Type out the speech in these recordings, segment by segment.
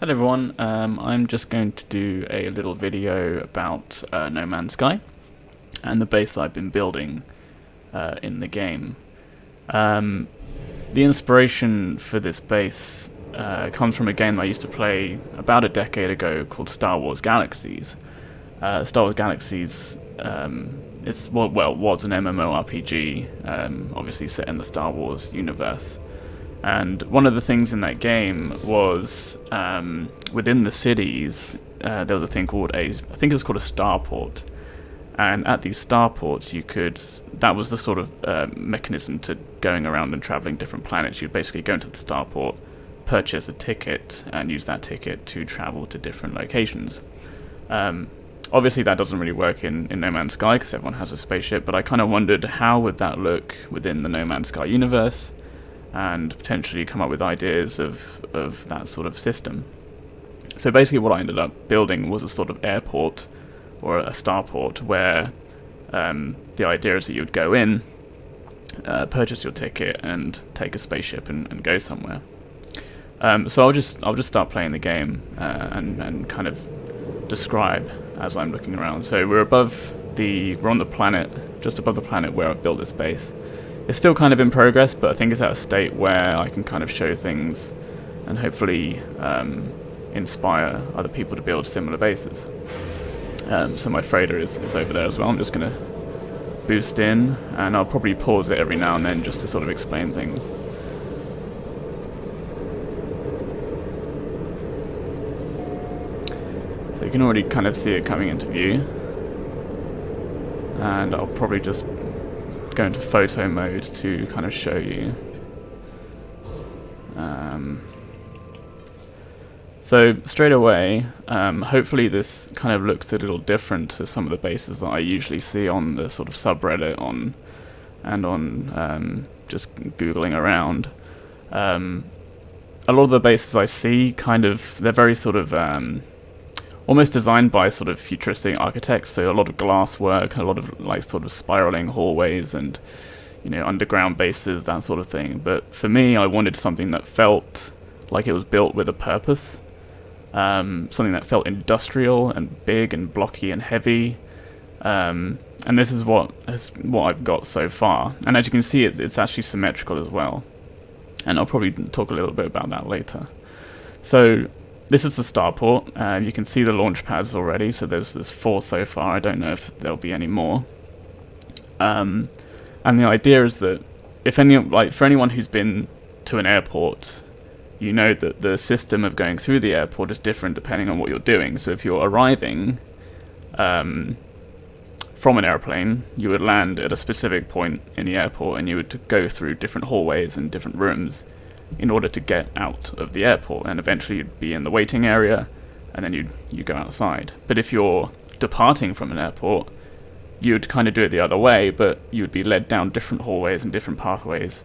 Hello everyone, I'm just going to do a little video about No Man's Sky and the base I've been building in the game. The inspiration for this base comes from a game I used to play about a decade ago called Star Wars Galaxies. Star Wars Galaxies was an MMORPG, obviously set in the Star Wars universe. And one of the things in that game was, within the cities, there was a thing called I think it was called a Starport. And at these Starports, that was the sort of mechanism to going around and traveling different planets. You'd basically go into the Starport, purchase a ticket, and use that ticket to travel to different locations. Obviously that doesn't really work in No Man's Sky, because everyone has a spaceship, but I kind of wondered how would that look within the No Man's Sky universe, and potentially come up with ideas of that sort of system. So basically what I ended up building was a sort of airport, or a starport, where the idea is that you would go in, purchase your ticket, and take a spaceship and go somewhere. So I'll just start playing the game and kind of describe as I'm looking around. So we're on the planet, just above the planet where I've built this base. It's still kind of in progress, but I think it's at a state where I can kind of show things and hopefully inspire other people to build similar bases. So my freighter is over there as well. I'm just going to boost in, and I'll probably pause it every now and then just to sort of explain things. So you can already kind of see it coming into view, and I'll probably just go into photo mode to kind of show you. So straight away, hopefully this kind of looks a little different to some of the bases that I usually see on the sort of subreddit on just googling around. A lot of the bases I see they're very sort of almost designed by sort of futuristic architects, so a lot of glass work, a lot of like sort of spiraling hallways and, you know, underground bases, that sort of thing. But for me, I wanted something that felt like it was built with a purpose, something that felt industrial and big and blocky and heavy, and this is what I've got so far. And as you can see, it's actually symmetrical as well, and I'll probably talk a little bit about that later. So this is the starport. You can see the launch pads already, so there's 4 so far. I don't know if there'll be any more. And the idea is that for anyone who's been to an airport, you know that the system of going through the airport is different depending on what you're doing. So if you're arriving from an airplane, you would land at a specific point in the airport, and you would go through different hallways and different rooms in order to get out of the airport, and eventually you'd be in the waiting area, and then you go outside. But if you're departing from an airport, you'd kind of do it the other way, but you'd be led down different hallways and different pathways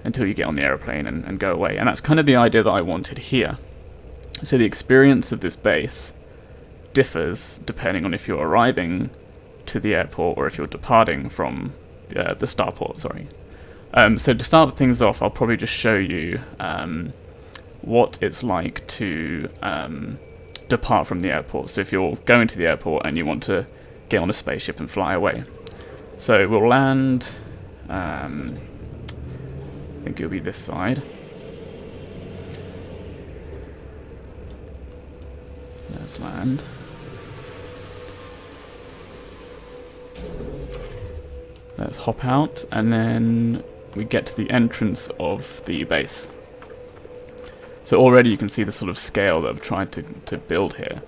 until you get on the airplane and go away. And that's kind of the idea that I wanted here. So the experience of this base differs depending on if you're arriving to the airport or if you're departing from the starport, sorry. So to start things off, I'll probably just show you what it's like to depart from the airport. So if you're going to the airport and you want to get on a spaceship and fly away. So we'll land, I think it'll be this side. Let's land. Let's hop out, and then we get to the entrance of the base. So already you can see the sort of scale that I've tried to build here.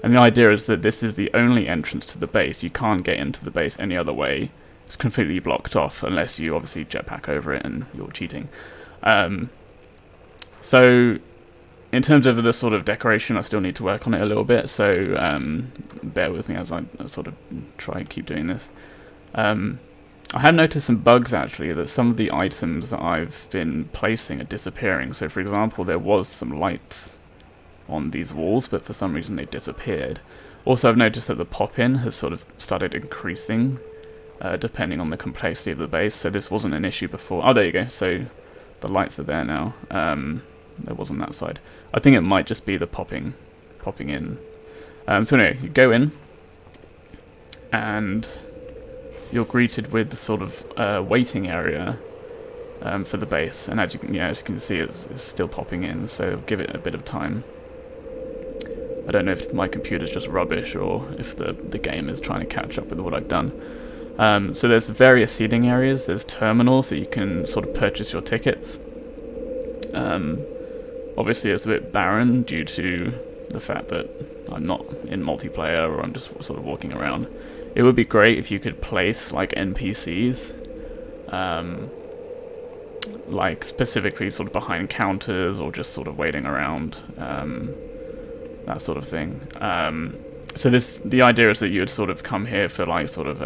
And the idea is that this is the only entrance to the base. You can't get into the base any other way. It's completely blocked off unless you obviously jetpack over it and you're cheating. So in terms of the sort of decoration, I still need to work on it a little bit, so bear with me as I sort of try and keep doing this. I have noticed some bugs actually, that some of the items that I've been placing are disappearing. So for example, there was some lights on these walls, but for some reason they disappeared. Also, I've noticed that the pop-in has sort of started increasing depending on the complexity of the base, so this wasn't an issue before. Oh, there you go, so the lights are there now. there was on that side. I think it might just be the popping in. So anyway, you go in, and you're greeted with the sort of waiting area for the base, and as you can see, it's still popping in. So give it a bit of time. I don't know if my computer's just rubbish or if the game is trying to catch up with what I've done. So there's various seating areas. There's terminals that you can sort of purchase your tickets. Obviously, it's a bit barren due to the fact that I'm not in multiplayer or I'm just sort of walking around. It would be great if you could place like NPCs, like specifically sort of behind counters or just sort of waiting around, that sort of thing. So the idea is that you would sort of come here for like sort of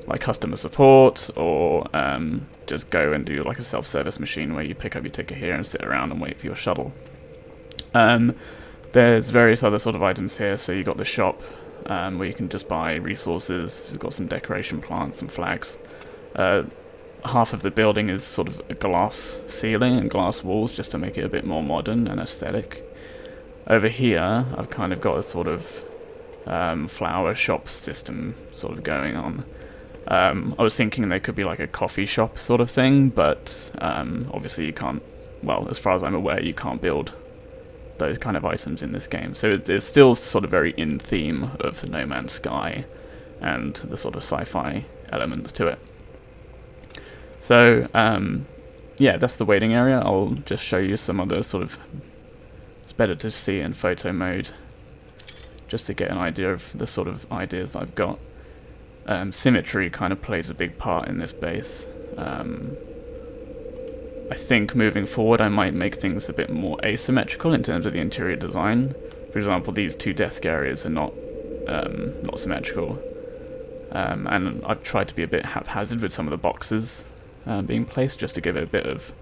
like customer support, or just go and do like a self-service machine where you pick up your ticket here and sit around and wait for your shuttle. There's various other sort of items here. So you got the shop where you can just buy resources. You've got some decoration plants, some flags. Half of the building is sort of a glass ceiling and glass walls just to make it a bit more modern and aesthetic. Over here, I've kind of got a sort of flower shop system sort of going on. I was thinking there could be like a coffee shop sort of thing, but obviously you can't, well, as far as I'm aware, you can't build those kind of items in this game. So it's still sort of very in theme of the No Man's Sky and the sort of sci-fi elements to it. So, yeah, that's the waiting area. I'll just show you some other sort of... It's better to see in photo mode, just to get an idea of the sort of ideas I've got. Symmetry kind of plays a big part in this base. I think moving forward I might make things a bit more asymmetrical in terms of the interior design. For example, these two desk areas are not symmetrical. And I've tried to be a bit haphazard with some of the boxes being placed, just to give it a bit of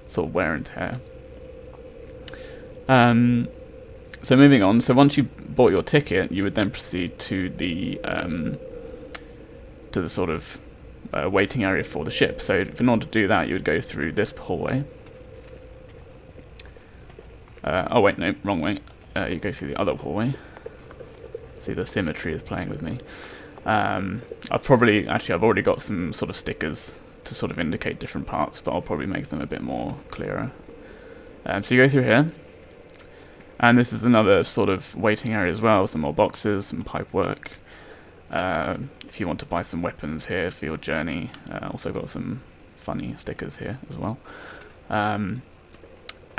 sort of wear and tear. So moving on, so once you bought your ticket, you would then proceed to the sort of waiting area for the ship. So in order to do that, you would go through this hallway. Oh wait, no, wrong way. You go through the other hallway. See, the symmetry is playing with me. I've already got some sort of stickers to sort of indicate different parts, but I'll probably make them a bit more clearer. So you go through here, and this is another sort of waiting area as well. Some more boxes, some pipe work. If you want to buy some weapons here for your journey, also got some funny stickers here as well.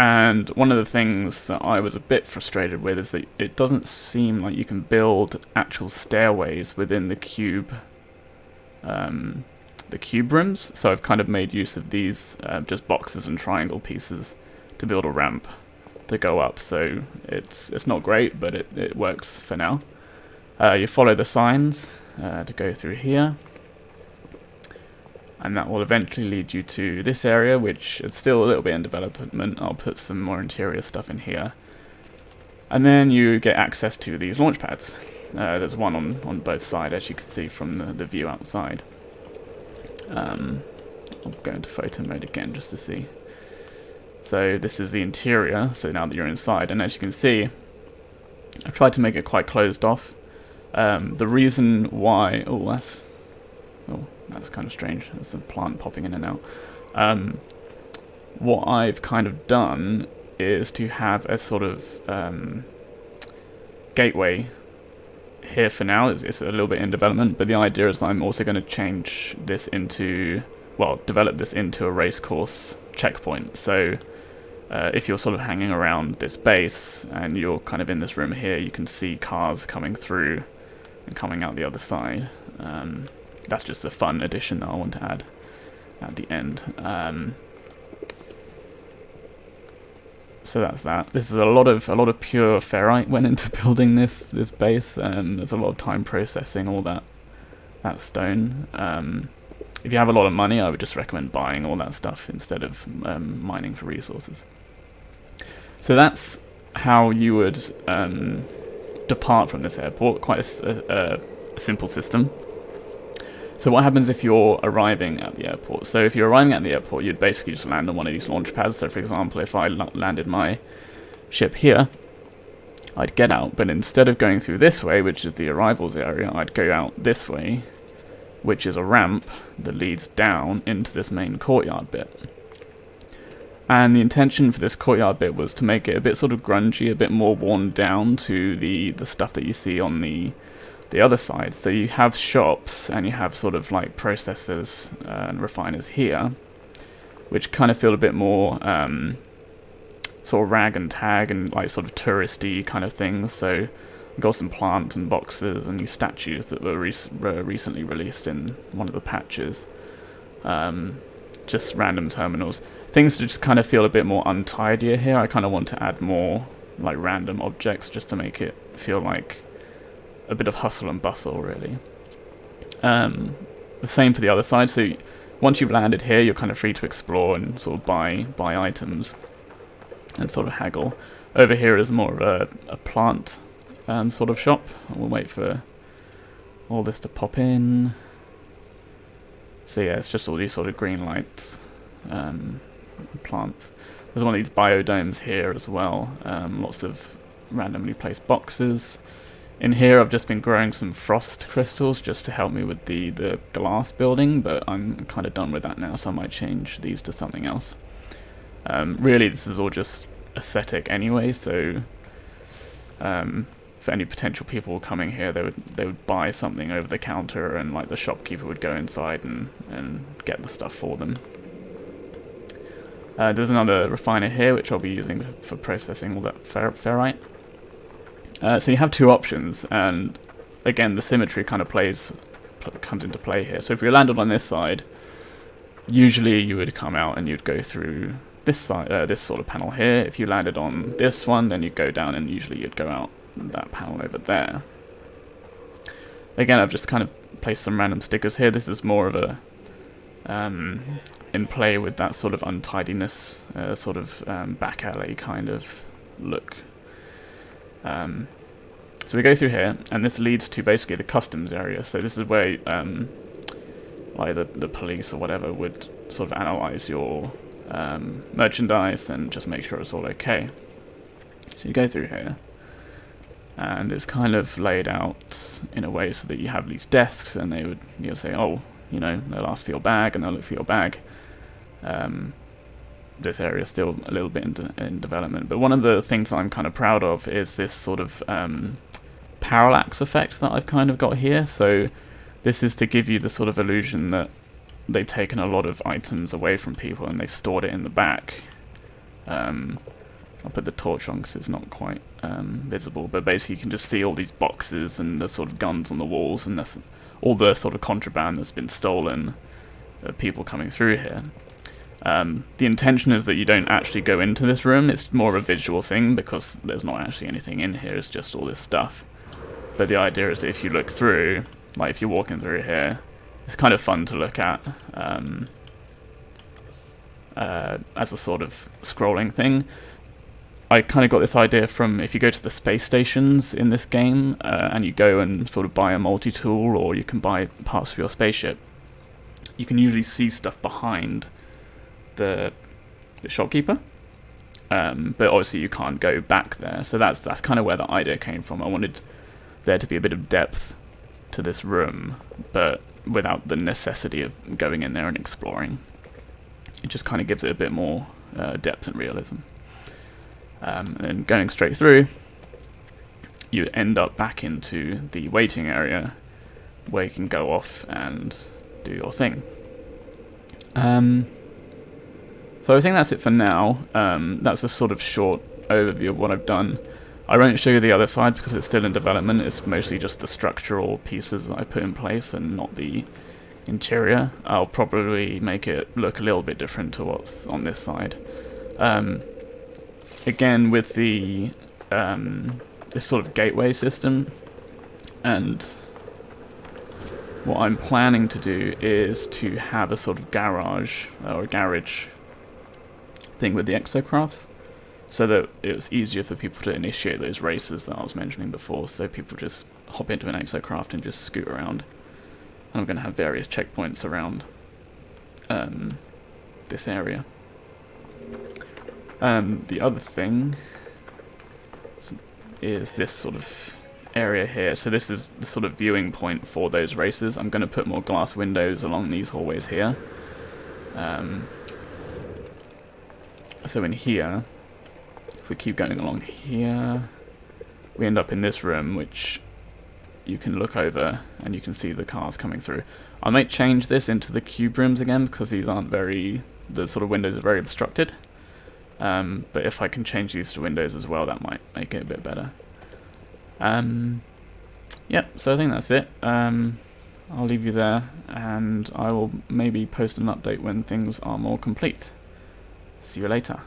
And one of the things that I was a bit frustrated with is that it doesn't seem like you can build actual stairways within the cube rooms. So I've kind of made use of these just boxes and triangle pieces to build a ramp to go up. So it's not great, but it works for now. You follow the signs to go through here, and that will eventually lead you to this area, which is still a little bit in development. I'll put some more interior stuff in here, and then you get access to these launch pads. There's one on both sides, as you can see from the view outside. I'll go into photo mode again just to see. So this is the interior, so now that you're inside, and as you can see, I've tried to make it quite closed off. The reason why... that's kind of strange. There's a plant popping in and out. What I've kind of done is to have a sort of gateway here for now. It's a little bit in development, but the idea is I'm also going to change this into... develop this into a race course checkpoint. So if you're sort of hanging around this base and you're kind of in this room here, you can see cars coming through and coming out the other side. That's just a fun addition that I want to add at the end. So that's that. This is a lot of pure ferrite went into building this base, and there's a lot of time processing all that stone. If you have a lot of money, I would just recommend buying all that stuff instead of mining for resources. So that's how you would depart from this airport. Quite a simple system. So what happens if you're arriving at the airport? So if you're arriving at the airport, you'd basically just land on one of these launch pads. So for example, if I landed my ship here, I'd get out, but instead of going through this way, which is the arrivals area, I'd go out this way, which is a ramp that leads down into this main courtyard bit. And the intention for this courtyard bit was to make it a bit sort of grungy, a bit more worn down to the stuff that you see on the other side. So you have shops and you have sort of like processors and refiners here, which kind of feel a bit more sort of rag and tag and like sort of touristy kind of things. So we've got some plants and boxes and new statues that were recently released in one of the patches. Just random terminals. Things just kind of feel a bit more untidier here. I kind of want to add more like random objects just to make it feel like a bit of hustle and bustle, really. The same for the other side. So once you've landed here, you're kind of free to explore and sort of buy items and sort of haggle. Over here is more of a plant sort of shop. We'll wait for all this to pop in. So yeah, it's just all these sort of green lights, plants. There's one of these biodomes here as well. Lots of randomly placed boxes. In here I've just been growing some frost crystals just to help me with the glass building, but I'm kind of done with that now, so I might change these to something else. Really this is all just aesthetic anyway, so for any potential people coming here, they would buy something over the counter, and like the shopkeeper would go inside and get the stuff for them. There's another refiner here which I'll be using for processing all that ferrite. So you have two options, and again the symmetry kind of comes into play here. So if you landed on this side, usually you would come out and you'd go through this side, this sort of panel here. If you landed on this one, then you'd go down and usually you'd go out that panel over there. Again, I've just kind of placed some random stickers here. This is more of a in play with that sort of untidiness, sort of back alley kind of look. So we go through here, and this leads to basically the customs area. So this is where like the police or whatever would sort of analyze your merchandise and just make sure it's all okay. So you go through here, and it's kind of laid out in a way so that you have these desks, and you'll say, oh, you know, they'll ask for your bag and they'll look for your bag. This area is still a little bit in development, but one of the things I'm kind of proud of is this sort of parallax effect that I've kind of got here. So this is to give you the sort of illusion that they've taken a lot of items away from people and they've stored it in the back. I'll put the torch on because it's not quite visible, but basically you can just see all these boxes and the sort of guns on the walls, and that's all the sort of contraband that's been stolen of people coming through here. The intention is that you don't actually go into this room. It's more of a visual thing because there's not actually anything in here, it's just all this stuff. But the idea is that if you look through, like if you're walking through here, it's kind of fun to look at as a sort of scrolling thing. I kind of got this idea from if you go to the space stations in this game and you go and sort of buy a multi-tool, or you can buy parts for your spaceship, you can usually see stuff behind the shopkeeper, but obviously you can't go back there. So that's kind of where the idea came from. I wanted there to be a bit of depth to this room, but without the necessity of going in there and exploring. It just kind of gives it a bit more depth and realism. And then going straight through, you end up back into the waiting area where you can go off and do your thing. So I think that's it for now. That's a sort of short overview of what I've done. I won't show you the other side because it's still in development. It's mostly just the structural pieces that I put in place and not the interior. I'll probably make it look a little bit different to what's on this side. Again, with the this sort of gateway system, and what I'm planning to do is to have a sort of garage or garage thing with the exocrafts, so that it was easier for people to initiate those races that I was mentioning before, so people just hop into an exocraft and just scoot around. And I'm going to have various checkpoints around this area. The other thing is this sort of area here. So this is the sort of viewing point for those races. I'm going to put more glass windows along these hallways here. So in here, if we keep going along here, we end up in this room, which you can look over and you can see the cars coming through. I might change this into the cube rooms again, because these aren't the sort of windows are very obstructed. But if I can change these to windows as well, that might make it a bit better. Yep, so I think that's it. I'll leave you there, and I will maybe post an update when things are more complete. See you later.